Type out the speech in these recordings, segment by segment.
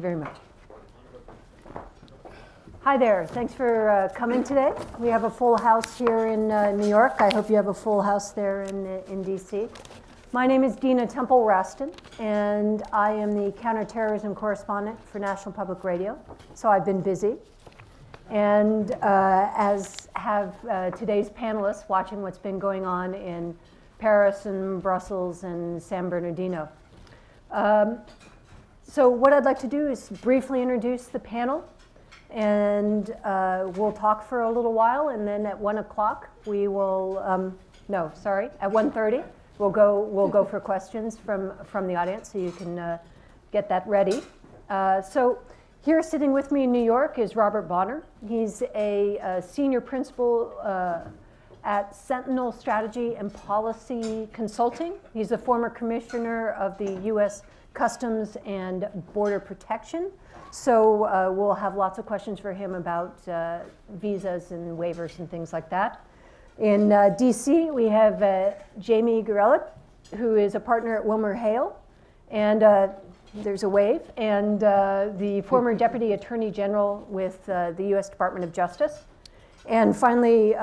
Very much. Hi there. Thanks for coming today. We have a full house here in New York. I hope you have a full house there in DC. My name is Dina Temple-Raston, and I am the counterterrorism correspondent for National Public Radio. So I've been busy, and as have today's panelists watching what's been going on in Paris and Brussels and San Bernardino. So what I'd like to do is briefly introduce the panel, and we'll talk for a little while, and then at 1 o'clock we will, at 1:30 we'll go for questions from the audience, so you can get that ready. So here sitting with me in New York is Robert Bonner. He's a senior principal at Sentinel Strategy and Policy Consulting. He's a former commissioner of the U.S. Customs and Border Protection. So we'll have lots of questions for him about visas and waivers and things like that. In DC, we have Jamie Gorelick, who is a partner at WilmerHale, and there's a wave, and the former Deputy Attorney General with the U.S. Department of Justice. And finally,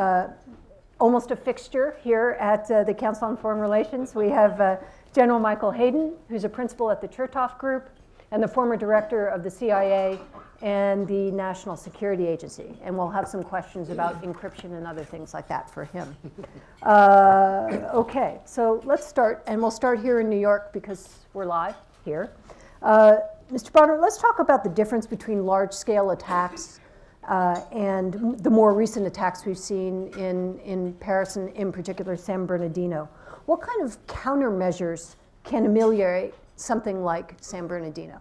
almost a fixture here at the Council on Foreign Relations, we have General Michael Hayden, who's a principal at the Chertoff Group and the former director of the CIA and the National Security Agency. And we'll have some questions about encryption and other things like that for him. Okay, so let's start, and we'll start here in New York because we're live here. Mr. Bonner, let's talk about the difference between large-scale attacks and the more recent attacks we've seen in Paris and in particular San Bernardino. What kind of countermeasures can ameliorate something like San Bernardino?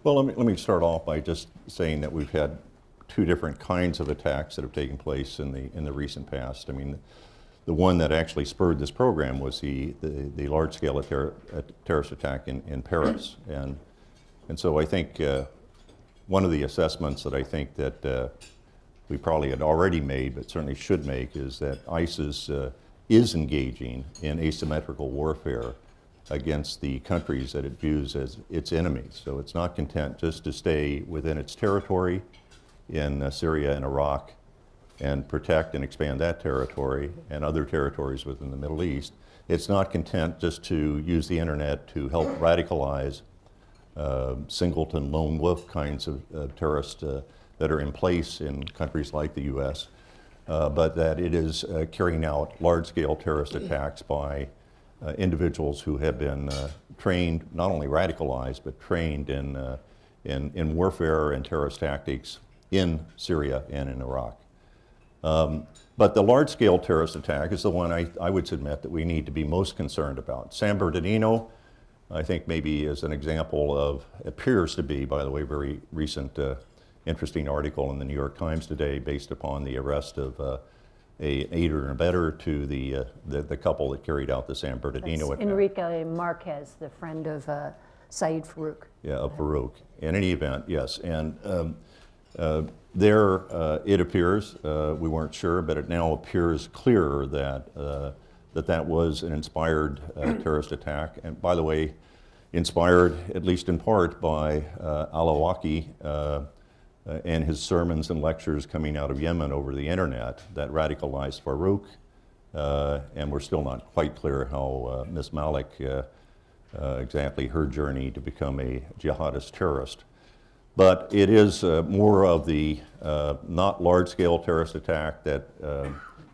Well, let me start off by just saying that we've had two different kinds of attacks that have taken place in the recent past. I mean, the one that actually spurred this program was the large-scale terrorist attack in Paris, and so I think one of the assessments that I think that we probably had already made, but certainly should make, is that ISIS is engaging in asymmetrical warfare against the countries that it views as its enemies. So it's not content just to stay within its territory in Syria and Iraq and protect and expand that territory and other territories within the Middle East. It's not content just to use the internet to help radicalize singleton lone wolf kinds of terrorists that are in place in countries like the US, but that it is carrying out large-scale terrorist attacks by individuals who have been trained, not only radicalized, but trained in warfare and terrorist tactics in Syria and in Iraq. But the large-scale terrorist attack is the one I would submit that we need to be most concerned about. San Bernardino, I think maybe is an example of, appears to be, by the way, very recent interesting article in the New York Times today based upon the arrest of an aider and abettor to the couple that carried out the San Bernardino attack. Enrique Marquez, the friend of Saeed Farouk. Yeah, of Farouk. In any event, yes. And there it appears, we weren't sure, but it now appears clearer that that was an inspired terrorist attack. And by the way, inspired at least in part by al-Awlaki and his sermons and lectures coming out of Yemen over the internet that radicalized Farouk. And we're still not quite clear how Ms. Malik, exactly her journey to become a jihadist terrorist. But it is more of the not large-scale terrorist attack that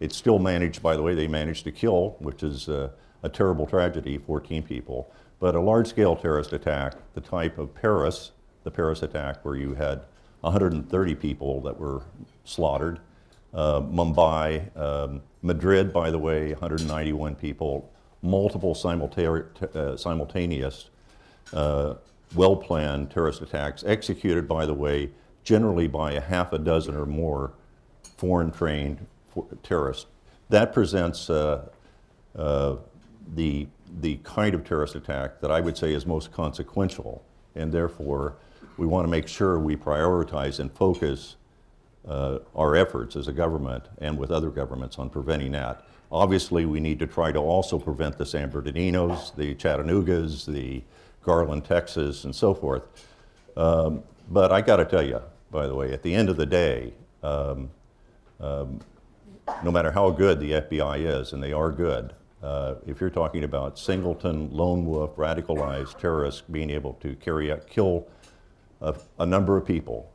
it's still managed, by the way, they managed to kill, which is a terrible tragedy, 14 people. But a large-scale terrorist attack, the type of Paris, the Paris attack where you had 130 people that were slaughtered. Mumbai, Madrid, by the way, 191 people, multiple simultaneous well-planned terrorist attacks executed, by the way, generally by a half a dozen or more foreign-trained terrorists. That presents the kind of terrorist attack that I would say is most consequential, and therefore we want to make sure we prioritize and focus our efforts as a government and with other governments on preventing that. Obviously, we need to try to also prevent the San Bernardinos, the Chattanoogas, the Garland, Texas, and so forth. But I got to tell you, by the way, at the end of the day, no matter how good the FBI is, and they are good, if you're talking about singleton, lone wolf, radicalized terrorists being able to kill a number of people,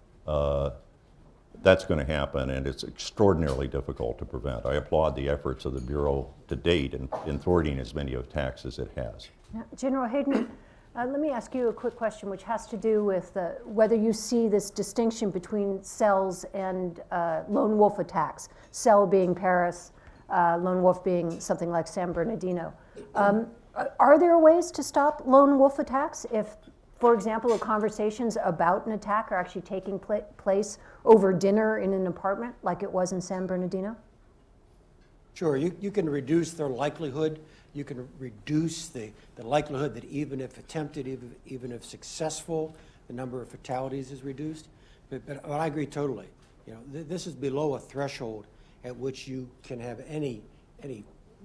that's going to happen, and it's extraordinarily difficult to prevent. I applaud the efforts of the Bureau to date in thwarting as many attacks as it has. Yeah. General Hayden, let me ask you a quick question, which has to do with whether you see this distinction between cells and lone wolf attacks, cell being Paris, lone wolf being something like San Bernardino. Are there ways to stop lone wolf attacks if, for example, the conversations about an attack are actually taking place over dinner in an apartment like it was in San Bernardino? Sure, you can reduce their likelihood. You can reduce the likelihood that even if attempted, even if successful, the number of fatalities is reduced. But I agree totally. You know, this is below a threshold at which you can have any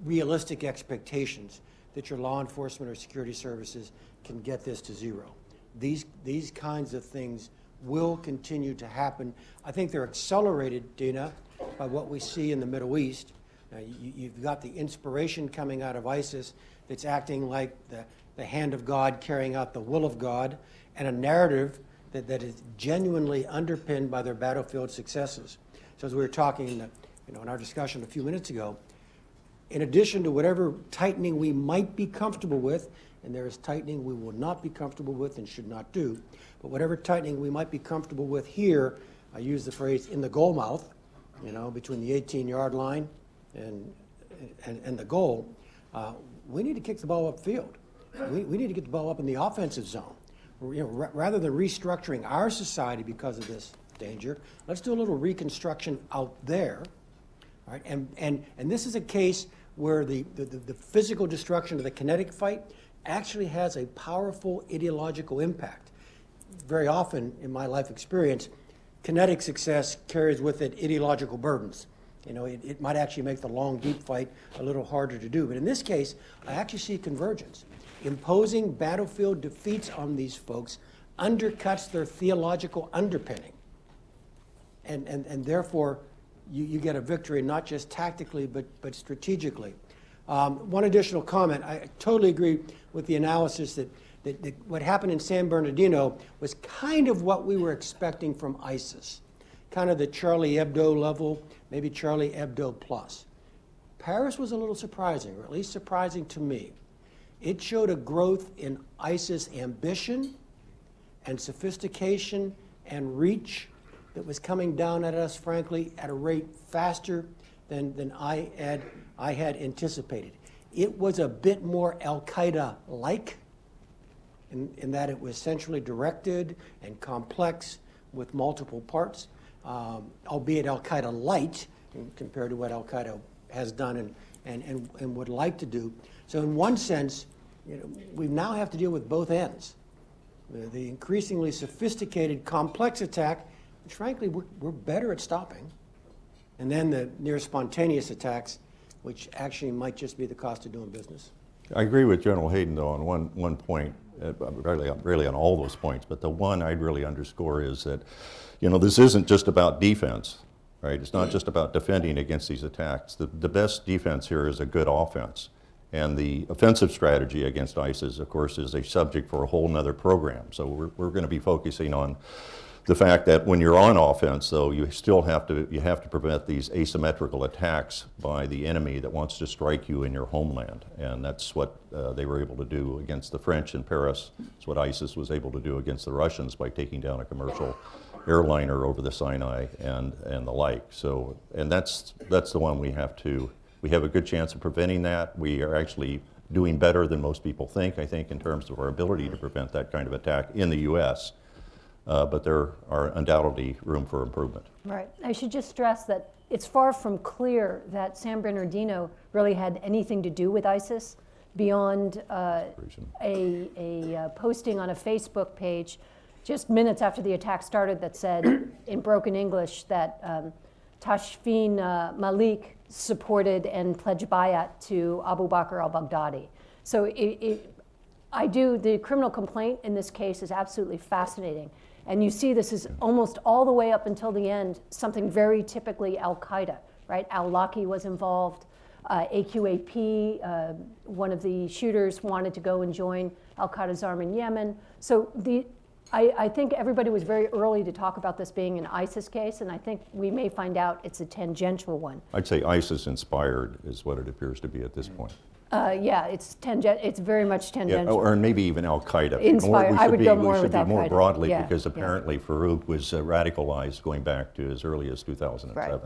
realistic expectations that your law enforcement or security services can get this to zero. These kinds of things will continue to happen. I think they're accelerated, Dina, by what we see in the Middle East. You've got the inspiration coming out of ISIS that's acting like the hand of God carrying out the will of God, and a narrative that is genuinely underpinned by their battlefield successes. So as we were talking in our discussion a few minutes ago, in addition to whatever tightening we might be comfortable with, and there is tightening we will not be comfortable with and should not do, but whatever tightening we might be comfortable with here, I use the phrase in the goal mouth, between the 18-yard line and the goal, we need to kick the ball upfield. We need to get the ball up in the offensive zone. Rather than restructuring our society because of this danger, let's do a little reconstruction out there. All right? And this is a case where the physical destruction of the kinetic fight actually has a powerful ideological impact. Very often in my life experience, kinetic success carries with it ideological burdens. It might actually make the long, deep fight a little harder to do. But in this case, I actually see convergence. Imposing battlefield defeats on these folks undercuts their theological underpinning. And therefore, you get a victory not just tactically, but strategically. One additional comment. I totally agree with the analysis that what happened in San Bernardino was kind of what we were expecting from ISIS. Kind of the Charlie Hebdo level, maybe Charlie Hebdo plus. Paris was a little surprising, or at least surprising to me. It showed a growth in ISIS ambition and sophistication and reach that was coming down at us, frankly, at a rate faster than I had anticipated. It was a bit more Al-Qaeda-like in that it was centrally directed and complex with multiple parts. Albeit Al-Qaeda light compared to what Al-Qaeda has done and would like to do. So in one sense, we now have to deal with both ends. The increasingly sophisticated, complex attack, which frankly we're better at stopping, and then the near spontaneous attacks, which actually might just be the cost of doing business. I agree with General Hayden, though, on one point, really on all those points, but the one I'd really underscore is that this isn't just about defense, right? It's not just about defending against these attacks. The best defense here is a good offense. And the offensive strategy against ISIS, of course, is a subject for a whole nother program. So we're going to be focusing on the fact that when you're on offense, though, you have to prevent these asymmetrical attacks by the enemy that wants to strike you in your homeland. And that's what they were able to do against the French in Paris. It's what ISIS was able to do against the Russians by taking down a commercial airliner over the Sinai and the like. So, and that's the one we have a good chance of preventing that. We are actually doing better than most people think, I think, in terms of our ability to prevent that kind of attack in the U.S., but there are undoubtedly room for improvement. Right. I should just stress that it's far from clear that San Bernardino really had anything to do with ISIS beyond a posting on a Facebook page just minutes after the attack started that said in broken English that Tashfin Malik supported and pledged bayat to Abu Bakr al-Baghdadi. So I do. The criminal complaint in this case is absolutely fascinating. And you see this is almost all the way up until the end, something very typically Al-Qaeda, right? Al-Awlaki was involved. AQAP, one of the shooters, wanted to go and join Al-Qaeda's arm in Yemen. So I think everybody was very early to talk about this being an ISIS case, and I think we may find out it's a tangential one. I'd say ISIS-inspired is what it appears to be at this point. Yeah, it's very much Yeah, tangential. or maybe even Al-Qaeda. Inspired. I would go more with We should be more Al-Qaeda. broadly, Yeah, because yeah. apparently Farouk was radicalized going back to as early as 2007. Right.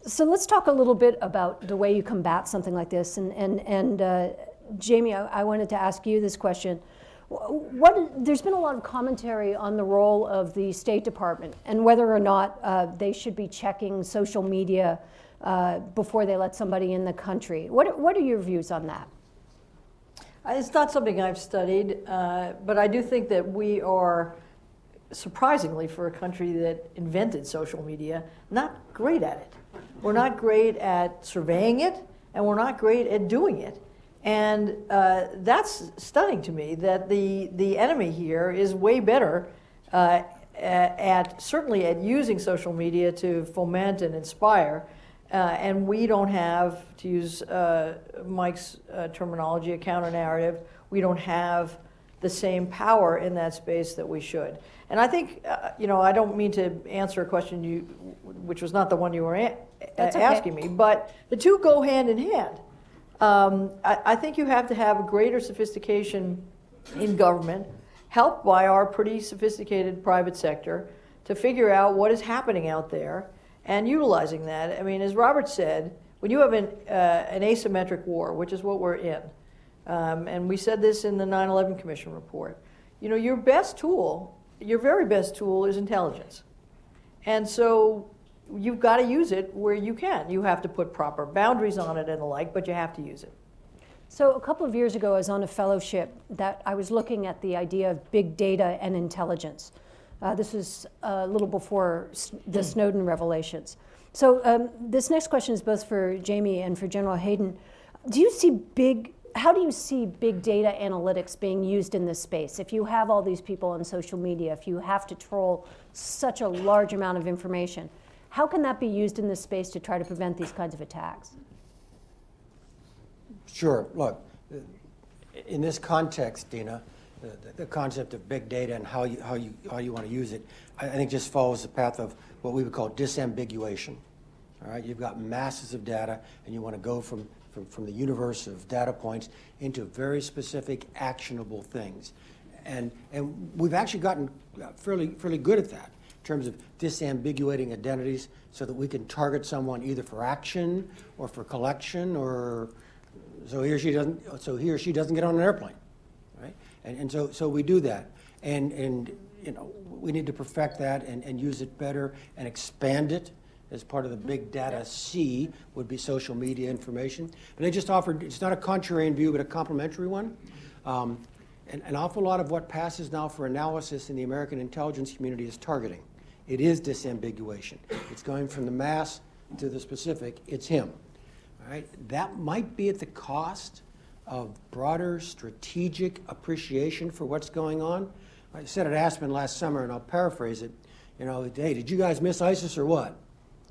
So let's talk a little bit about the way you combat something like this. And Jamie, I wanted to ask you this question. There's been a lot of commentary on the role of the State Department and whether or not they should be checking social media before they let somebody in the country. What are your views on that? It's not something I've studied, but I do think that we are, surprisingly for a country that invented social media, not great at it. We're not great at surveying it, and we're not great at doing it. And that's stunning to me, that the enemy here is way better certainly at using social media to foment and inspire. And we don't have, to use Mike's terminology, a counter-narrative. We don't have the same power in that space that we should. And I think, I don't mean to answer a question which was not the one you were asking me, but the two go hand in hand. I think you have to have a greater sophistication in government, helped by our pretty sophisticated private sector, to figure out what is happening out there and utilizing that. I mean, as Robert said, when you have an asymmetric war, which is what we're in, and we said this in the 9/11 Commission report, your best tool, your very best tool is intelligence. And so you've got to use it where you can. You have to put proper boundaries on it and the like, but you have to use it. So a couple of years ago, I was on a fellowship that I was looking at the idea of big data and intelligence. This was a little before the Snowden revelations. So this next question is both for Jamie and for General Hayden. How do you see big data analytics being used in this space? If you have all these people on social media, if you have to troll such a large amount of information, how can that be used in this space to try to prevent these kinds of attacks? Sure. Look, in this context, Dina, the concept of big data and how you want to use it, I think just follows the path of what we would call disambiguation. All right, you've got masses of data, and you want to go from the universe of data points into very specific, actionable things, and we've actually gotten fairly good at that in terms of disambiguating identities, so that we can target someone either for action or for collection, or so he or she doesn't get on an airplane. Right? And so we do that. And we need to perfect that and use it better and expand it as part of the big data C would be social media information. And they just offered, it's not a contrarian view, but a complementary one. And an awful lot of what passes now for analysis in the American intelligence community is targeting. It is disambiguation. It's going from the mass to the specific. It's him. All right? That might be at the cost of broader strategic appreciation for what's going on. I said at Aspen last summer, and I'll paraphrase it, hey, did you guys miss ISIS or what?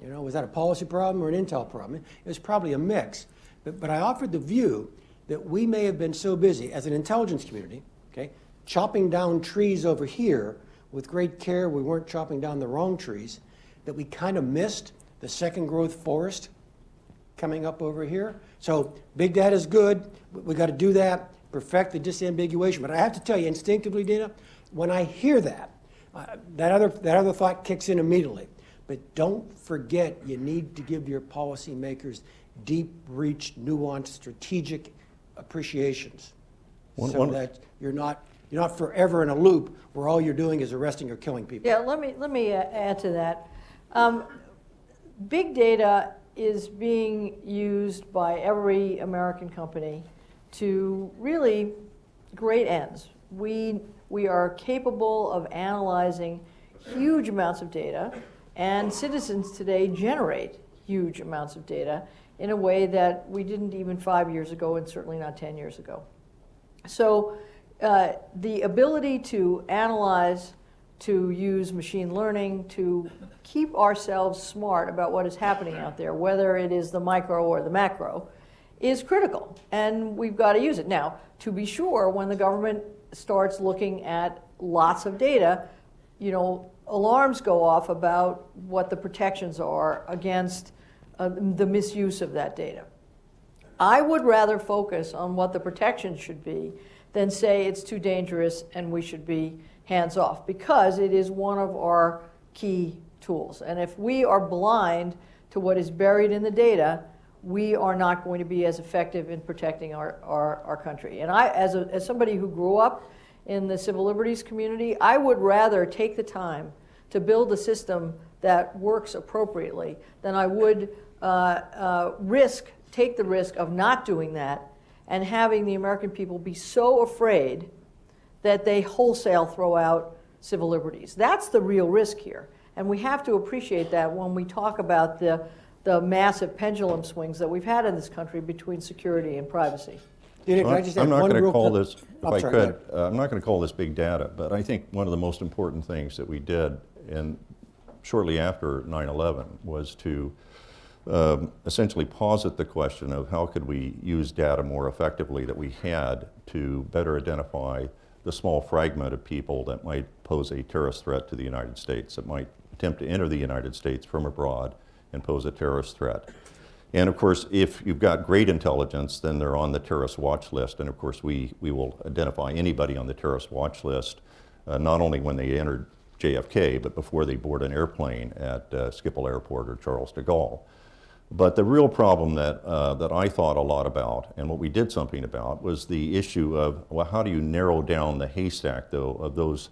Was that a policy problem or an intel problem? It was probably a mix. But I offered the view that we may have been so busy as an intelligence community, okay, chopping down trees over here with great care, we weren't chopping down the wrong trees, that we kind of missed the second growth forest coming up over here. So big data is good. We got to do that, perfect the disambiguation. But I have to tell you, instinctively, Dina, when I hear that, that other thought kicks in immediately. But don't forget, you need to give your policymakers deep reach, nuanced, strategic appreciations, that you're not forever in a loop where all you're doing is arresting or killing people. Yeah, let me add to that. Big data is being used by every American company to really great ends. We are capable of analyzing huge amounts of data, and citizens today generate huge amounts of data in a way that we didn't even 5 years ago, and certainly not 10 years ago. So the ability to analyze, to use machine learning, to keep ourselves smart about what is happening out there, whether it is the micro or the macro, is critical, and we've got to use it. Now, to be sure, when the government starts looking at lots of data, alarms go off about what the protections are against the misuse of that data. I would rather focus on what the protections should be than say it's too dangerous and we should be hands off, because it is one of our key tools. And if we are blind to what is buried in the data, we are not going to be as effective in protecting our country. And I, as somebody who grew up in the civil liberties community, I would rather take the time to build a system that works appropriately than I would take the risk of not doing that and having the American people be so afraid that they wholesale throw out civil liberties. That's the real risk here. And we have to appreciate that when we talk about the massive pendulum swings that we've had in this country between security and privacy. Dina, So can I just I'm add not one going to real call quick- this, if I'm I sorry, could, go ahead. I'm not going to call this big data, but I think one of the most important things that we did shortly after 9/11 was to essentially posit the question of how could we use data more effectively that we had to better identify the small fragment of people that might pose a terrorist threat to the United States, that might attempt to enter the United States from abroad and pose a terrorist threat. And of course, if you've got great intelligence, then they're on the terrorist watch list. And of course, we will identify anybody on the terrorist watch list, not only when they entered JFK, but before they board an airplane at Schiphol Airport or Charles de Gaulle. But the real problem that I thought a lot about, and what we did something about, was the issue of, well, how do you narrow down the haystack, though, of those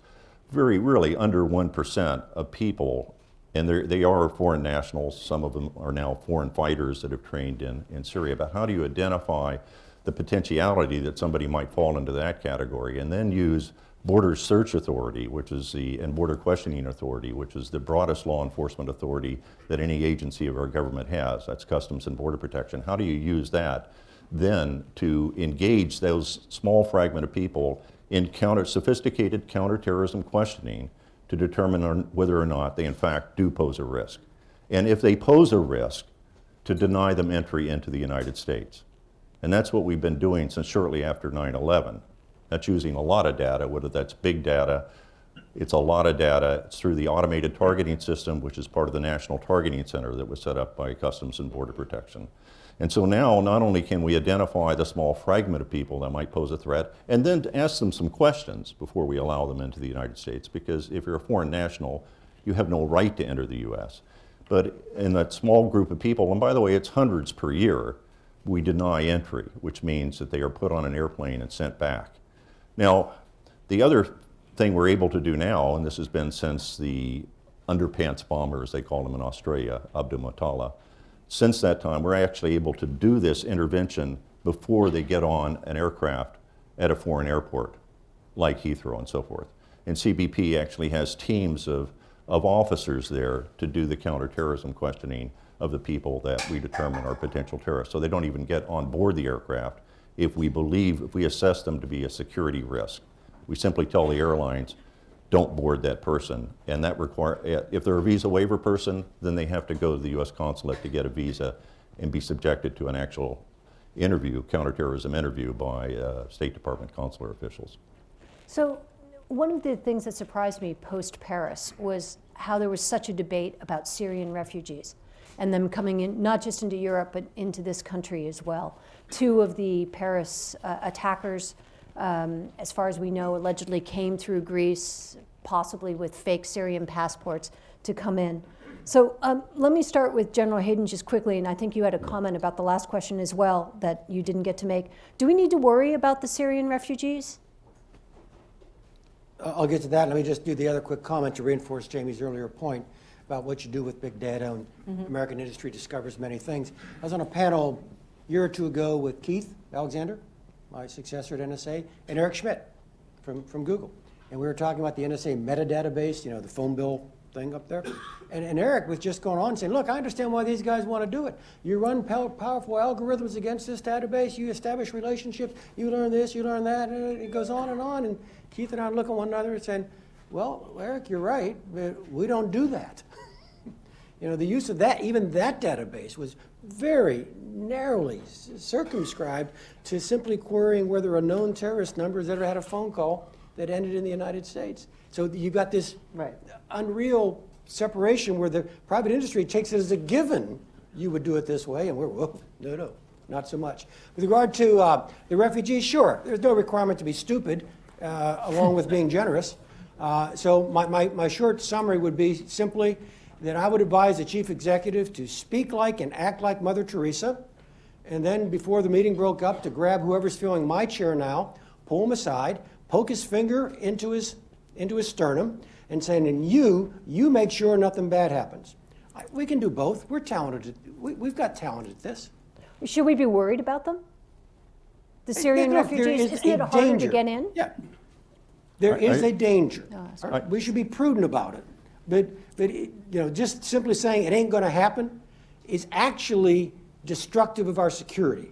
really under 1% of people, and they are foreign nationals, some of them are now foreign fighters that have trained in Syria, but how do you identify the potentiality that somebody might fall into that category, and then use Border Search Authority, and Border Questioning Authority, which is the broadest law enforcement authority that any agency of our government has. That's Customs and Border Protection. How do you use that then to engage those small fragment of people in sophisticated counterterrorism questioning to determine whether or not they in fact do pose a risk? And if they pose a risk, to deny them entry into the United States. And that's what we've been doing since shortly after 9/11. That's using a lot of data, whether that's big data, it's a lot of data. It's through the automated targeting system, which is part of the National Targeting Center that was set up by Customs and Border Protection. And so now, not only can we identify the small fragment of people that might pose a threat, and then to ask them some questions before we allow them into the United States, because if you're a foreign national, you have no right to enter the U.S. But in that small group of people, and by the way, it's hundreds per year, we deny entry, which means that they are put on an airplane and sent back. Now, the other thing we're able to do now, and this has been since the underpants bomber, as they call them in Australia, Abdul Muttallah, since that time, we're actually able to do this intervention before they get on an aircraft at a foreign airport, like Heathrow and so forth. And CBP actually has teams of officers there to do the counterterrorism questioning of the people that we determine are potential terrorists. So they don't even get on board the aircraft if we assess them to be a security risk. We simply tell the airlines, don't board that person. And that if they're a visa waiver person, then they have to go to the U.S. consulate to get a visa and be subjected to an actual interview, counterterrorism interview by State Department consular officials. So one of the things that surprised me post-Paris was how there was such a debate about Syrian refugees and them coming in, not just into Europe, but into this country as well. Two of the Paris attackers, as far as we know, allegedly came through Greece, possibly with fake Syrian passports, to come in. So let me start with General Hayden just quickly, and I think you had a comment about the last question as well that you didn't get to make. Do we need to worry about the Syrian refugees? I'll get to that. Let me just do the other quick comment to reinforce Jamie's earlier point about what you do with big data, and American industry discovers many things. I was on a panel a year or two ago with Keith Alexander, my successor at NSA, and Eric Schmidt from Google. And we were talking about the NSA metadatabase, the phone bill thing up there. And Eric was just going on saying, look, I understand why these guys want to do it. You run powerful algorithms against this database, you establish relationships, you learn this, you learn that, and it goes on. And Keith and I look at one another and saying, well, Eric, you're right, but we don't do that. You know, the use of that, even that database was very narrowly circumscribed to simply querying whether a known terrorist number has ever had a phone call that ended in the United States. So you've got this Right. unreal separation where the private industry takes it as a given you would do it this way, and we're, whoa, no, not so much. With regard to the refugees, sure, there's no requirement to be stupid, along with being generous. So my short summary would be simply that I would advise the chief executive to speak like and act like Mother Teresa, and then before the meeting broke up, to grab whoever's filling my chair now, pull him aside, poke his finger into his sternum, and saying, and you make sure nothing bad happens. We can do both. We're talented. We've got talent at this. Should we be worried about them? The Syrian Look, there refugees, is isn't it a harder to danger. get in? Yeah. There is a danger. that's All right? We should be prudent about it. But you know, just simply saying it ain't going to happen is actually destructive of our security,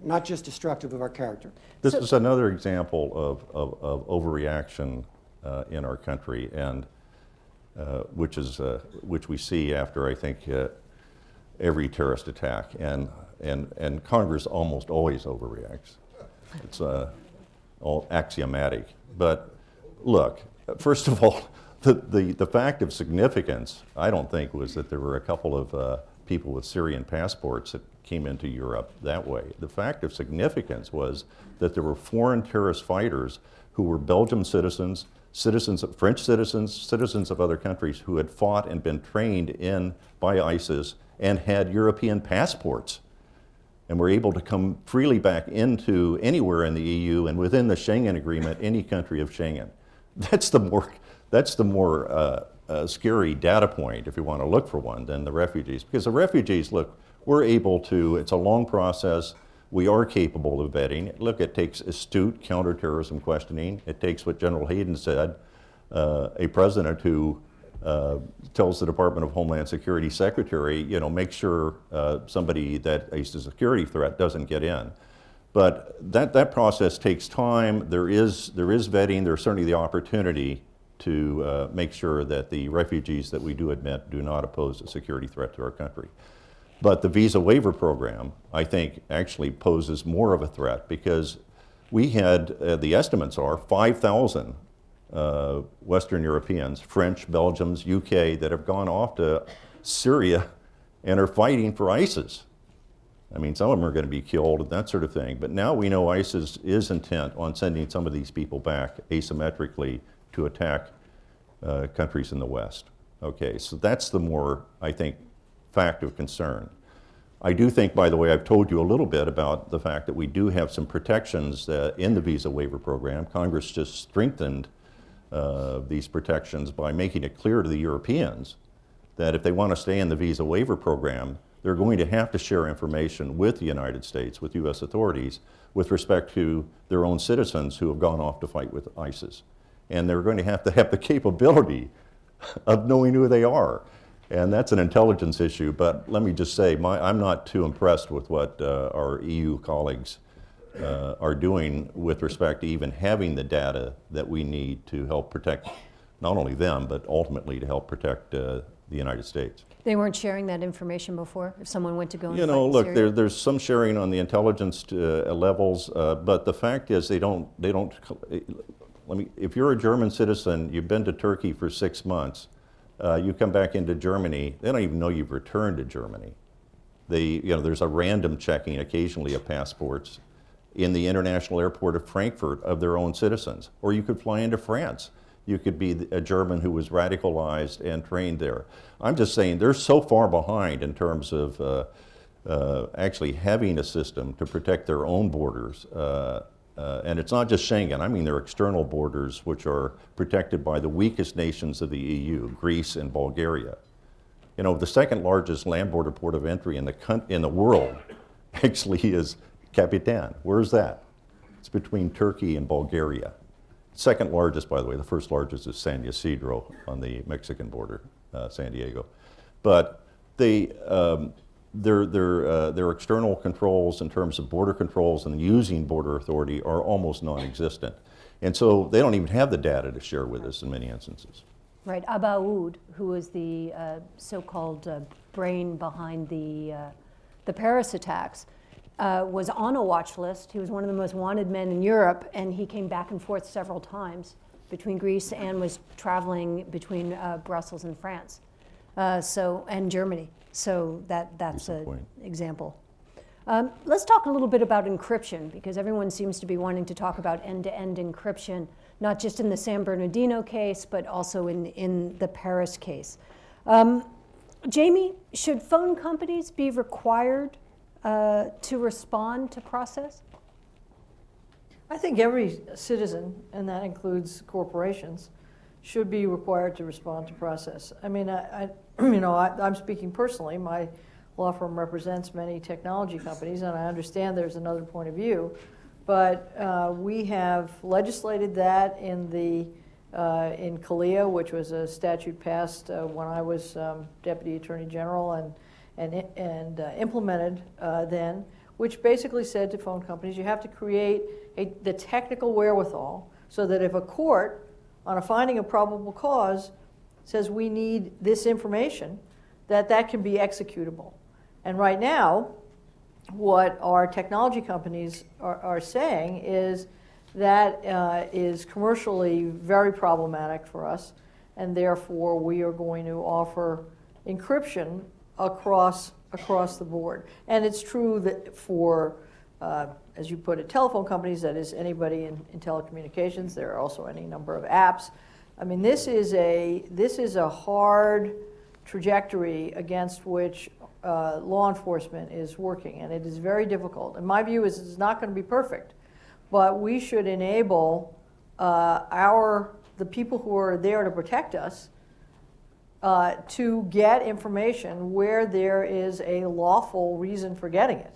not just destructive of our character. This is another example of overreaction in our country, and which we see after, I think, every terrorist attack, and Congress almost always overreacts. It's all axiomatic. But look, first of all, the fact of significance, I don't think, was that there were a couple of people with Syrian passports that came into Europe that way. The fact of significance was that there were foreign terrorist fighters who were Belgian citizens, French citizens of other countries who had fought and been trained by ISIS and had European passports and were able to come freely back into anywhere in the EU and within the Schengen Agreement, any country of Schengen. That's the more scary data point, if you want to look for one, than the refugees. Because the refugees, look, we're able to, it's a long process. We are capable of vetting. Look, it takes astute counterterrorism questioning. It takes what General Hayden said, a president who tells the Department of Homeland Security secretary, you know, make sure somebody that is a security threat doesn't get in. But that process takes time. There is vetting. There's certainly the opportunity to make sure that the refugees that we do admit do not pose a security threat to our country. But the visa waiver program, I think, actually poses more of a threat, because we had, the estimates are 5,000 Western Europeans, French, Belgians, UK, that have gone off to Syria and are fighting for ISIS. I mean, some of them are going to be killed and that sort of thing. But now we know ISIS is intent on sending some of these people back asymmetrically to attack countries in the West. Okay, so that's the more, I think, fact of concern. I do think, by the way, I've told you a little bit about the fact that we do have some protections in the visa waiver program. Congress just strengthened these protections by making it clear to the Europeans that if they want to stay in the visa waiver program, they're going to have to share information with the United States, with U.S. authorities, with respect to their own citizens who have gone off to fight with ISIS. And they're going to have the capability of knowing who they are. And that's an intelligence issue, but let me just say, I'm not too impressed with what our EU colleagues are doing with respect to even having the data that we need to help protect not only them, but ultimately to help protect the United States. They weren't sharing that information before, if someone went to go and You know, fight in look, Syria? there's some sharing on the intelligence levels, but the fact is they don't, if you're a German citizen, you've been to Turkey for 6 months, you come back into Germany, they don't even know you've returned to Germany. There's a random checking occasionally of passports in the international airport of Frankfurt of their own citizens. Or you could fly into France. You could be a German who was radicalized and trained there. I'm just saying they're so far behind in terms of actually having a system to protect their own borders. And it's not just Schengen. I mean, their external borders, which are protected by the weakest nations of the EU, Greece and Bulgaria. You know, the second largest land border port of entry in the world actually is Capitan. Where's that? It's between Turkey and Bulgaria. second largest, by the way. The first largest is San Ysidro on the Mexican border, San Diego. But their external controls in terms of border controls and using border authority are almost non-existent. And so they don't even have the data to share with us in many instances. Right, Abaoud, who was the so-called brain behind the Paris attacks, was on a watch list. He was one of the most wanted men in Europe, and he came back and forth several times between Greece and was traveling between Brussels and France, and Germany. So that's an example. Let's talk a little bit about encryption, because everyone seems to be wanting to talk about end-to-end encryption, not just in the San Bernardino case, but also in the Paris case. Jamie, should phone companies be required to respond to process? I think every citizen, and that includes corporations, should be required to respond to process. I mean, I'm speaking personally. My law firm represents many technology companies, and I understand there's another point of view. But we have legislated that in CALEA, which was a statute passed when I was Deputy Attorney General and implemented then, which basically said to phone companies, you have to create the technical wherewithal so that if a court, on a finding of probable cause, says we need this information, that can be executable. And right now, what our technology companies are saying is that is commercially very problematic for us, and therefore we are going to offer encryption across the board. And it's true that for, as you put it, telephone companies, that is anybody in telecommunications. There are also any number of apps. I mean, this is a hard trajectory against which law enforcement is working, and it is very difficult. And my view is it's not going to be perfect, but we should enable the people who are there to protect us to get information where there is a lawful reason for getting it.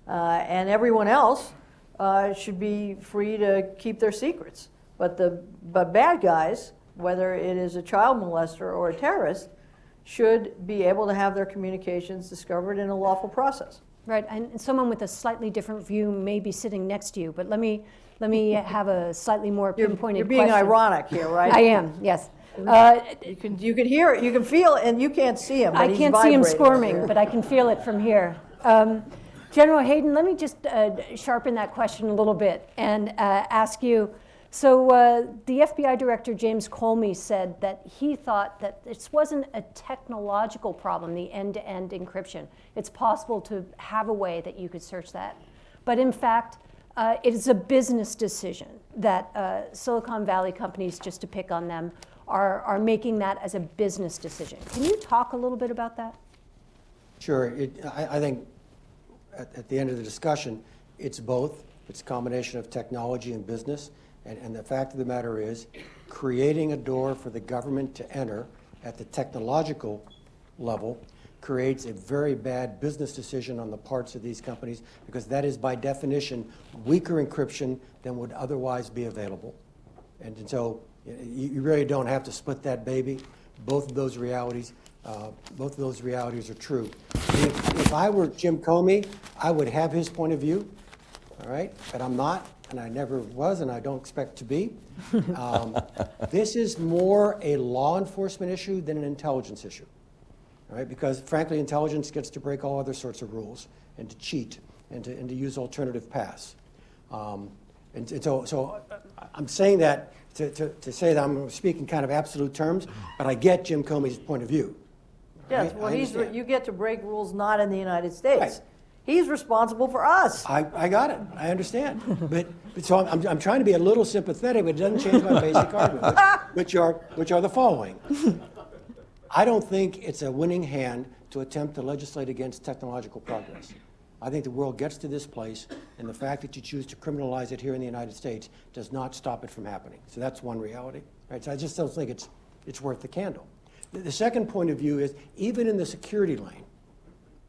And everyone else should be free to keep their secrets. But bad guys, whether it is a child molester or a terrorist, should be able to have their communications discovered in a lawful process. Right, and someone with a slightly different view may be sitting next to you, but let me have a slightly more pinpointed You're being question. ironic here, right? I am, yes. You can hear it, you can feel it, and you can't see him. I can't see him squirming, but I can feel it from here. General Hayden, let me just sharpen that question a little bit and ask you, so the FBI Director James Comey said that he thought that this wasn't a technological problem, the end-to-end encryption. It's possible to have a way that you could search that. But in fact, it is a business decision that Silicon Valley companies, just to pick on them, are making that as a business decision. Can you talk a little bit about that? Sure. I think at the end of the discussion, it's both. It's a combination of technology and business. And the fact of the matter is, creating a door for the government to enter at the technological level creates a very bad business decision on the parts of these companies, because that is by definition weaker encryption than would otherwise be available. And so you really don't have to split that baby. Both of those realities are true. If I were Jim Comey, I would have his point of view, all right? But I'm not, and I never was, and I don't expect to be. This is more a law enforcement issue than an intelligence issue, all right? Because frankly, intelligence gets to break all other sorts of rules and to cheat and to use alternative paths. And so I'm saying that to say that I'm speaking kind of absolute terms, but I get Jim Comey's point of view. Yes, right? well, you get to break rules not in the United States. Right. He's responsible for us. I got it. I understand. But so I'm trying to be a little sympathetic, but it doesn't change my basic argument, which are the following. I don't think it's a winning hand to attempt to legislate against technological progress. I think the world gets to this place, and the fact that you choose to criminalize it here in the United States does not stop it from happening. So that's one reality. Right? So I just don't think it's worth the candle. The second point of view is, even in the security lane,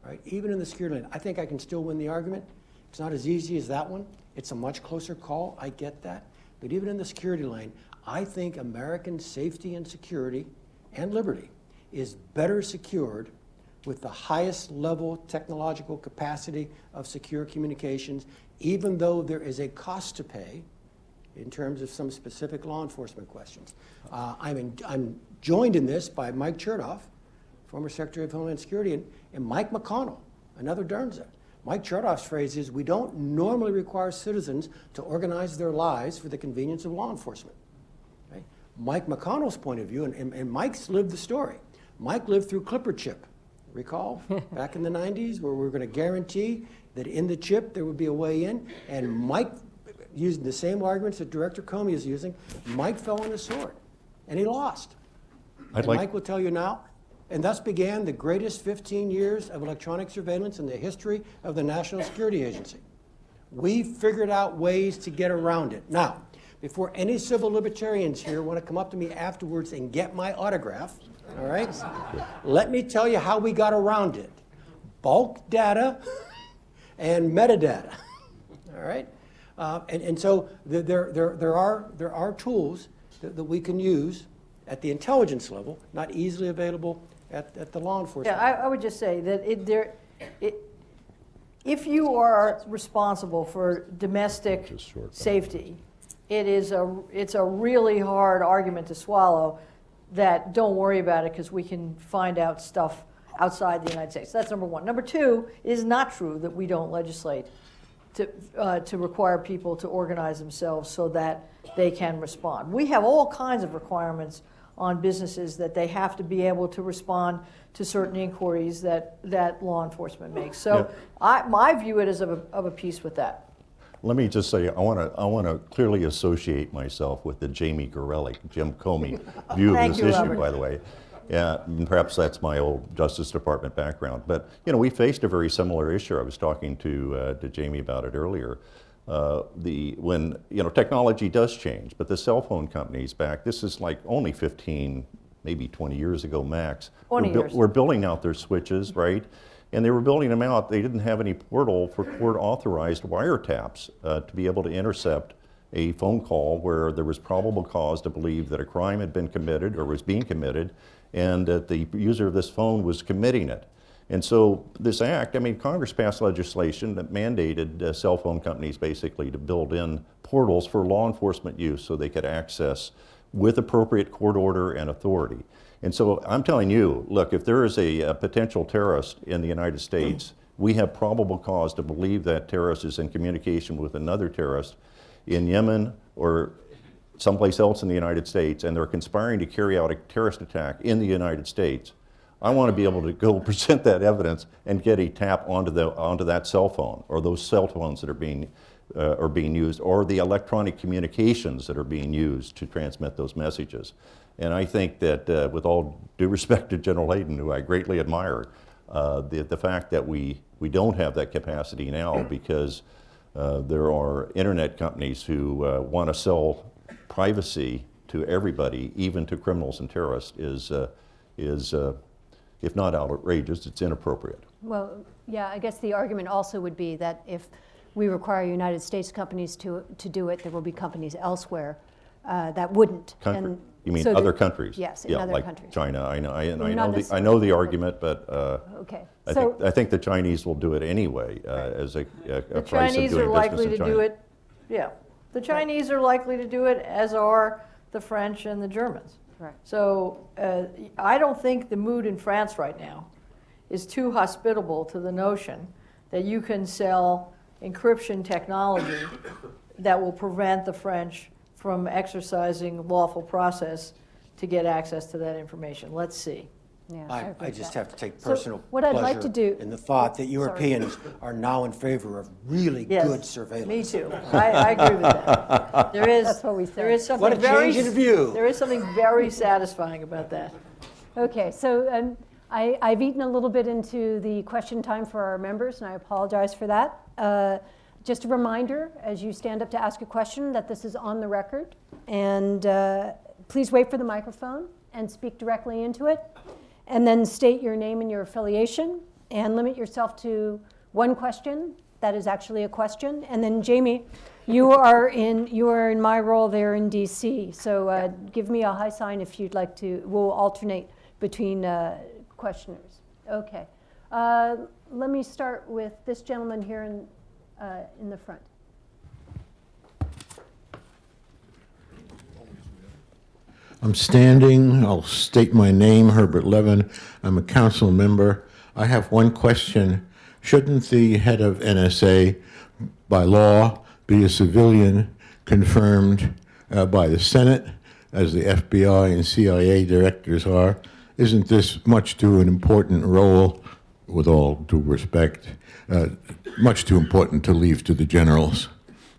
right? Even in the security lane, I think I can still win the argument. It's not as easy as that one. It's a much closer call. I get that. but even in the security lane, I think American safety and security and liberty is better secured with the highest level technological capacity of secure communications, even though there is a cost to pay in terms of some specific law enforcement questions. I'm joined in this by Mike Chertoff, former Secretary of Homeland Security, and Mike McConnell, another Dernza. Mike Chertoff's phrase is, we don't normally require citizens to organize their lives for the convenience of law enforcement. Okay? Mike McConnell's point of view, and Mike's lived the story. Mike lived through Clipper chip. Recall back in the 90s where we were going to guarantee that in the chip there would be a way in, and Mike, using the same arguments that Director Comey is using, Mike fell on his sword, and he lost. Mike will tell you now, and thus began the greatest 15 years of electronic surveillance in the history of the National Security Agency. We figured out ways to get around it. Now, before any civil libertarians here want to come up to me afterwards and get my autograph, all right, let me tell you how we got around it. Bulk data and metadata, all right? And so there are tools that we can use at the intelligence level, not easily available at the law enforcement Yeah, level. I would just say that if you are responsible for domestic safety, it's a really hard argument to swallow that don't worry about it because we can find out stuff outside the United States. That's number one. Number two, it is not true that we don't legislate to require people to organize themselves so that they can respond. We have all kinds of requirements on businesses that they have to be able to respond to certain inquiries that law enforcement makes. So I view it as of a piece with that. Let me just say, I want to clearly associate myself with the Jamie Gorelick, Jim Comey view of Thank this you, issue, Robert. by the way. Yeah, and perhaps that's my old Justice Department background. But, you know, we faced a very similar issue. I was talking to Jamie about it earlier. When, you know, technology does change, but the cell phone companies back, this is like only 15, maybe 20 years ago max. 20 years. We're building out their switches, right? And they were building them out. They didn't have any portal for court-authorized wiretaps to be able to intercept a phone call where there was probable cause to believe that a crime had been committed or was being committed and that the user of this phone was committing it. And so this act, I mean, Congress passed legislation that mandated cell phone companies basically to build in portals for law enforcement use so they could access with appropriate court order and authority. And so I'm telling you, look, if there is a potential terrorist in the United States, we have probable cause to believe that terrorist is in communication with another terrorist in Yemen or someplace else in the United States, and they're conspiring to carry out a terrorist attack in the United States. I want to be able to go present that evidence and get a tap onto that cell phone or those cell phones that are being used, or the electronic communications that are being used to transmit those messages. And I think that with all due respect to General Hayden, who I greatly admire, the fact that we don't have that capacity now because there are internet companies who want to sell privacy to everybody, even to criminals and terrorists, is if not outrageous, it's inappropriate. Well, yeah, I guess the argument also would be that if we require United States companies to do it, there will be companies elsewhere that wouldn't. You mean so other countries? Yes, in yeah, other like countries. China. I know Not I know the argument, but Okay. I think the Chinese will do it anyway as a The price of Chinese doing are likely business to in China. do it, yeah. The Chinese are likely to do it, as are the French and the Germans. Right. So I don't think the mood in France right now is too hospitable to the notion that you can sell encryption technology that will prevent the French from exercising lawful process to get access to that information. Let's see. Yeah, I agree with just that. have to take So personal what I'd like to pleasure do- in the thought that Europeans are now in favor of really Yes, good surveillance. Me too. I agree with that. There is, That's what we said. there is something What a very, change in view. there is something very satisfying about that. Okay, so I've eaten a little bit into the question time for our members, and I apologize for that. Just a reminder, as you stand up to ask a question, that this is on the record. And please wait for the microphone and speak directly into it. And then state your name and your affiliation, and limit yourself to one question that is actually a question. And then Jamie, You are in my role there in DC, so give me a high sign if you'd like to. We'll alternate between questioners. Okay. Let me start with this gentleman here in the front. I'm standing. I'll state my name, Herbert Levin. I'm a council member. I have one question. Shouldn't the head of NSA, by law, be a civilian confirmed by the Senate, as the FBI and CIA directors are? Isn't this much too an important role, with all due respect, much too important to leave to the generals?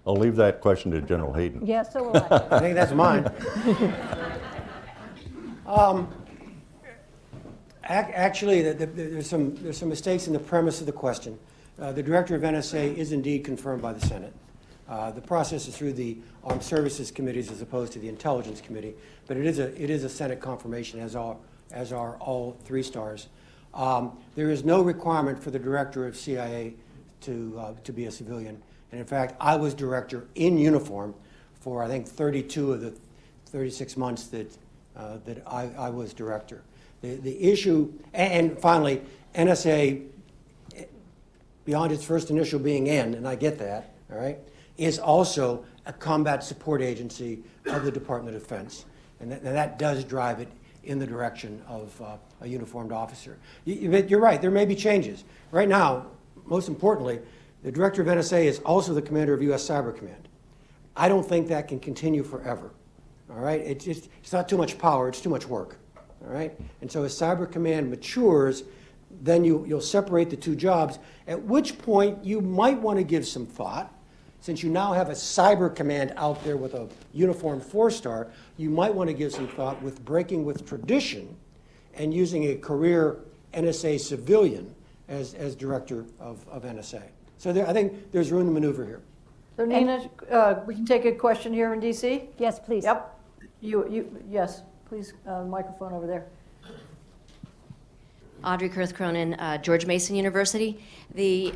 I'll leave that question to General Hayden. Yeah, so will I. I think that's mine. Actually, there's some mistakes in the premise of the question. The director of NSA is indeed confirmed by the Senate. The process is through the Armed Services Committees as opposed to the Intelligence Committee, but it is a Senate confirmation, as are all 3 stars. There is no requirement for the director of CIA to be a civilian. And in fact, I was director in uniform for, I think, 32 of the 36 months that I was director. The issue, and finally, NSA, beyond its first initial being N, and I get that, all right, is also a combat support agency of the Department of Defense. And that does drive it in the direction of a uniformed officer. You're right, there may be changes. Right now, most importantly, the director of NSA is also the commander of U.S. Cyber Command. I don't think that can continue forever. All right, it's not too much power, it's too much work. All right, and so as Cyber Command matures, then you'll separate the 2 jobs, at which point you might want to give some thought. Since you now have a Cyber Command out there with a uniform 4-star, you might want to give some thought with breaking with tradition and using a career NSA civilian as director of NSA. So I think there's room to maneuver here. So Nina, we can take a question here in DC? Yes, please. Yep. Yes, please, microphone over there. Audrey Kurth Cronin, George Mason University. The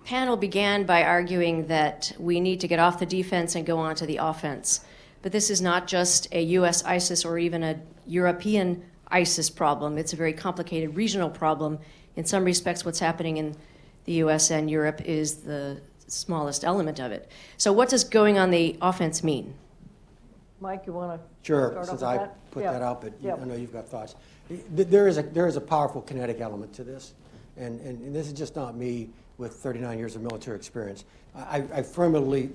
panel began by arguing that we need to get off the defense and go on to the offense. But this is not just a U.S. ISIS or even a European ISIS problem. It's a very complicated regional problem. In some respects, what's happening in the U.S. and Europe is the smallest element of it. So what does going on the offense mean? Mike, you want to Sure, start off since with I that? put Yeah. that out, but Yeah. I know you've got thoughts. There is a powerful kinetic element to this, and this is just not me with 39 years of military experience. I firmly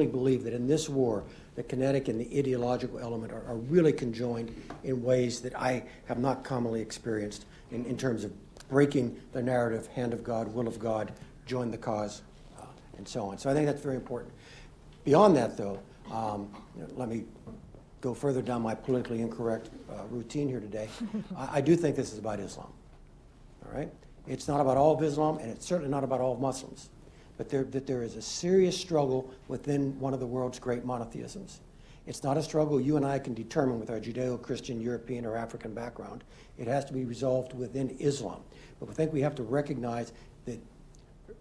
believe that in this war, the kinetic and the ideological element are really conjoined in ways that I have not commonly experienced in terms of breaking the narrative, hand of God, will of God, join the cause, and so on. So I think that's very important. Beyond that, though, let me go further down my politically incorrect routine here today. I do think this is about Islam, all right? It's not about all of Islam, and it's certainly not about all of Muslims. But there is a serious struggle within one of the world's great monotheisms. It's not a struggle you and I can determine with our Judeo-Christian, European, or African background. It has to be resolved within Islam. But I think we have to recognize that,